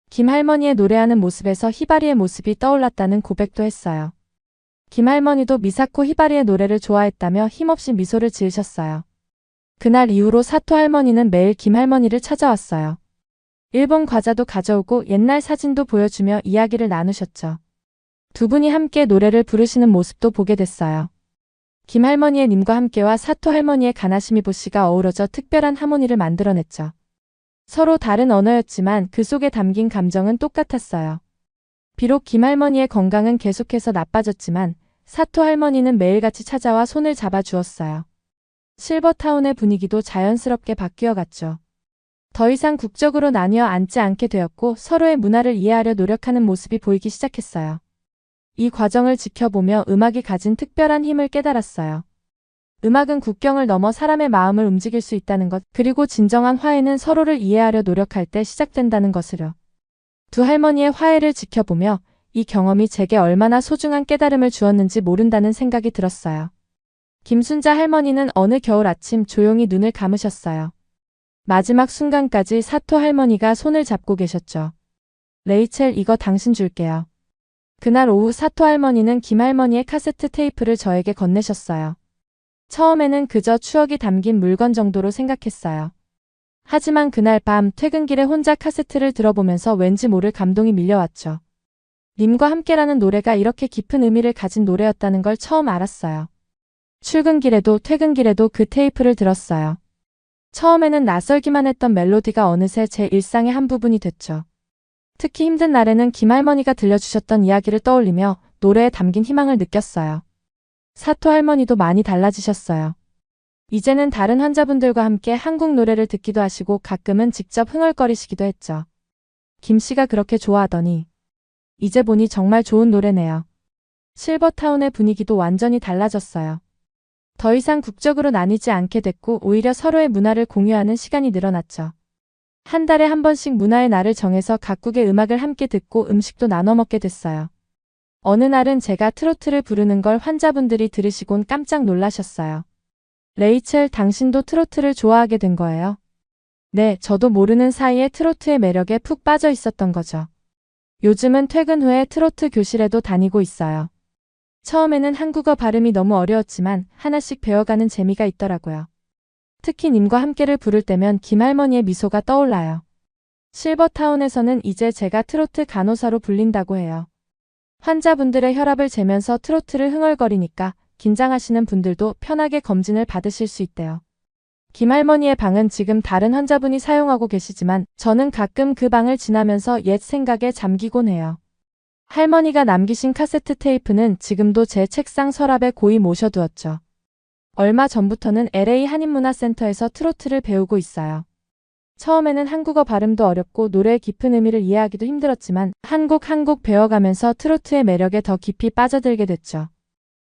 김할머니의 노래하는 모습에서 히바리의 모습이 떠올랐다는 고백도 했어요. 김할머니도 미사코 히바리의 노래를 좋아했다며 힘없이 미소를 지으셨어요. 그날 이후로 사토 할머니는 매일 김할머니를 찾아왔어요. 일본 과자도 가져오고 옛날 사진도 보여주며 이야기를 나누셨죠. 두 분이 함께 노래를 부르시는 모습도 보게 됐어요. 김할머니의 님과 함께와 사토 할머니의 가나시미보 씨가 어우러져 특별한 하모니를 만들어냈죠. 서로 다른 언어였지만 그 속에 담긴 감정은 똑같았어요. 비록 김할머니의 건강은 계속해서 나빠졌지만 사토 할머니는 매일같이 찾아와 손을 잡아주었어요. 실버타운의 분위기도 자연스럽게 바뀌어갔죠. 더 이상 국적으로 나뉘어 앉지 않게 되었고 서로의 문화를 이해하려 노력하는 모습이 보이기 시작했어요. 이 과정을 지켜보며 음악이 가진 특별한 힘을 깨달았어요. 음악은 국경을 넘어 사람의 마음을 움직일 수 있다는 것, 그리고 진정한 화해는 서로를 이해하려 노력할 때 시작된다는 것을요. 두 할머니의 화해를 지켜보며 이 경험이 제게 얼마나 소중한 깨달음을 주었는지 모른다는 생각이 들었어요. 김순자 할머니는 어느 겨울 아침 조용히 눈을 감으셨어요. 마지막 순간까지 사토 할머니가 손을 잡고 계셨죠. 레이첼, 이거 당신 줄게요. 그날 오후 사토 할머니는 김할머니의 카세트 테이프를 저에게 건네셨어요. 처음에는 그저 추억이 담긴 물건 정도로 생각했어요. 하지만 그날 밤 퇴근길에 혼자 카세트를 들어보면서 왠지 모를 감동이 밀려왔죠. 님과 함께라는 노래가 이렇게 깊은 의미를 가진 노래였다는 걸 처음 알았어요. 출근길에도 퇴근길에도 그 테이프를 들었어요. 처음에는 낯설기만 했던 멜로디가 어느새 제 일상의 한 부분이 됐죠. 특히 힘든 날에는 김할머니가 들려주셨던 이야기를 떠올리며 노래에 담긴 희망을 느꼈어요. 사토 할머니도 많이 달라지셨어요. 이제는 다른 환자분들과 함께 한국 노래를 듣기도 하시고 가끔은 직접 흥얼거리시기도 했죠. 김 씨가 그렇게 좋아하더니 이제 보니 정말 좋은 노래네요. 실버타운의 분위기도 완전히 달라졌어요. 더 이상 국적으로 나뉘지 않게 됐고 오히려 서로의 문화를 공유하는 시간이 늘어났죠. 한 달에 한 번씩 문화의 날을 정해서 각국의 음악을 함께 듣고 음식도 나눠 먹게 됐어요. 어느 날은 제가 트로트를 부르는 걸 환자분들이 들으시곤 깜짝 놀라셨어요. 레이첼, 당신도 트로트를 좋아하게 된 거예요? 네, 저도 모르는 사이에 트로트의 매력에 푹 빠져 있었던 거죠. 요즘은 퇴근 후에 트로트 교실에도 다니고 있어요. 처음에는 한국어 발음이 너무 어려웠지만 하나씩 배워가는 재미가 있더라고요. 특히 님과 함께를 부를 때면 김할머니의 미소가 떠올라요. 실버타운에서는 이제 제가 트로트 간호사로 불린다고 해요. 환자분들의 혈압을 재면서 트로트를 흥얼거리니까 긴장하시는 분들도 편하게 검진을 받으실 수 있대요. 김할머니의 방은 지금 다른 환자분이 사용하고 계시지만 저는 가끔 그 방을 지나면서 옛 생각에 잠기곤 해요. 할머니가 남기신 카세트 테이프는 지금도 제 책상 서랍에 고이 모셔두었죠. 얼마 전부터는 LA 한인문화센터에서 트로트를 배우고 있어요. 처음에는 한국어 발음도 어렵고 노래의 깊은 의미를 이해하기도 힘들었지만 한국 배워가면서 트로트의 매력에 더 깊이 빠져들게 됐죠.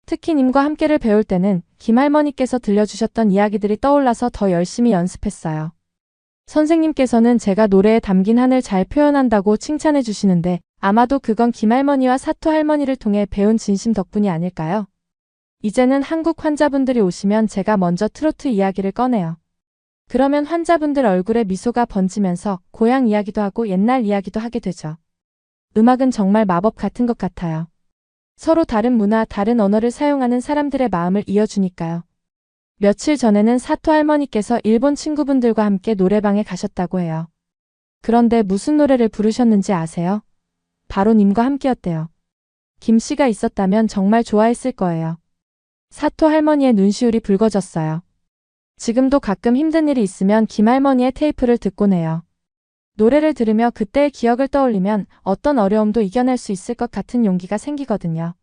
특히 님과 함께를 배울 때는 김할머니께서 들려주셨던 이야기들이 떠올라서 더 열심히 연습했어요. 선생님께서는 제가 노래에 담긴 한을 잘 표현한다고 칭찬해 주시는데 아마도 그건 김할머니와 사토 할머니를 통해 배운 진심 덕분이 아닐까요? 이제는 한국 환자분들이 오시면 제가 먼저 트로트 이야기를 꺼내요. 그러면 환자분들 얼굴에 미소가 번지면서 고향 이야기도 하고 옛날 이야기도 하게 되죠. 음악은 정말 마법 같은 것 같아요. 서로 다른 문화, 다른 언어를 사용하는 사람들의 마음을 이어주니까요. 며칠 전에는 사토 할머니께서 일본 친구분들과 함께 노래방에 가셨다고 해요. 그런데 무슨 노래를 부르셨는지 아세요? 바로 님과 함께였대요. 김 씨가 있었다면 정말 좋아했을 거예요. 사토 할머니의 눈시울이 붉어졌어요. 지금도 가끔 힘든 일이 있으면 김할머니의 테이프를 듣곤 해요. 노래를 들으며 그때의 기억을 떠올리면 어떤 어려움도 이겨낼 수 있을 것 같은 용기가 생기거든요.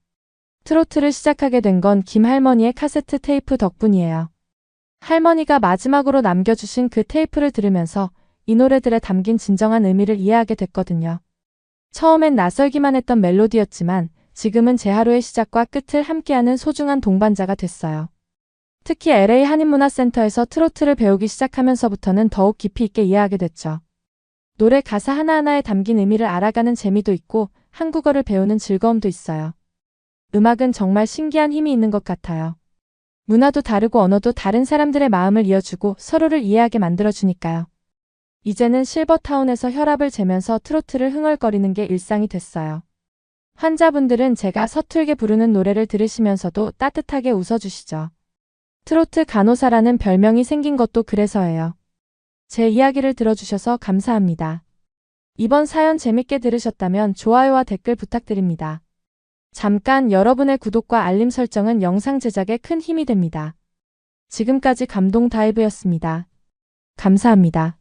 트로트를 시작하게 된 건 김할머니의 카세트 테이프 덕분이에요. 할머니가 마지막으로 남겨주신 그 테이프를 들으면서 이 노래들에 담긴 진정한 의미를 이해하게 됐거든요. 처음엔 낯설기만 했던 멜로디였지만 지금은 제 하루의 시작과 끝을 함께하는 소중한 동반자가 됐어요. 특히 LA 한인문화센터에서 트로트를 배우기 시작하면서부터는 더욱 깊이 있게 이해하게 됐죠. 노래 가사 하나하나에 담긴 의미를 알아가는 재미도 있고 한국어를 배우는 즐거움도 있어요. 음악은 정말 신기한 힘이 있는 것 같아요. 문화도 다르고 언어도 다른 사람들의 마음을 이어주고 서로를 이해하게 만들어주니까요. 이제는 실버타운에서 혈압을 재면서 트로트를 흥얼거리는 게 일상이 됐어요. 환자분들은 제가 서툴게 부르는 노래를 들으시면서도 따뜻하게 웃어주시죠. 트로트 간호사라는 별명이 생긴 것도 그래서예요. 제 이야기를 들어주셔서 감사합니다. 이번 사연 재밌게 들으셨다면 좋아요와 댓글 부탁드립니다. 잠깐 여러분의 구독과 알림 설정은 영상 제작에 큰 힘이 됩니다. 지금까지 감동 다이브였습니다. 감사합니다.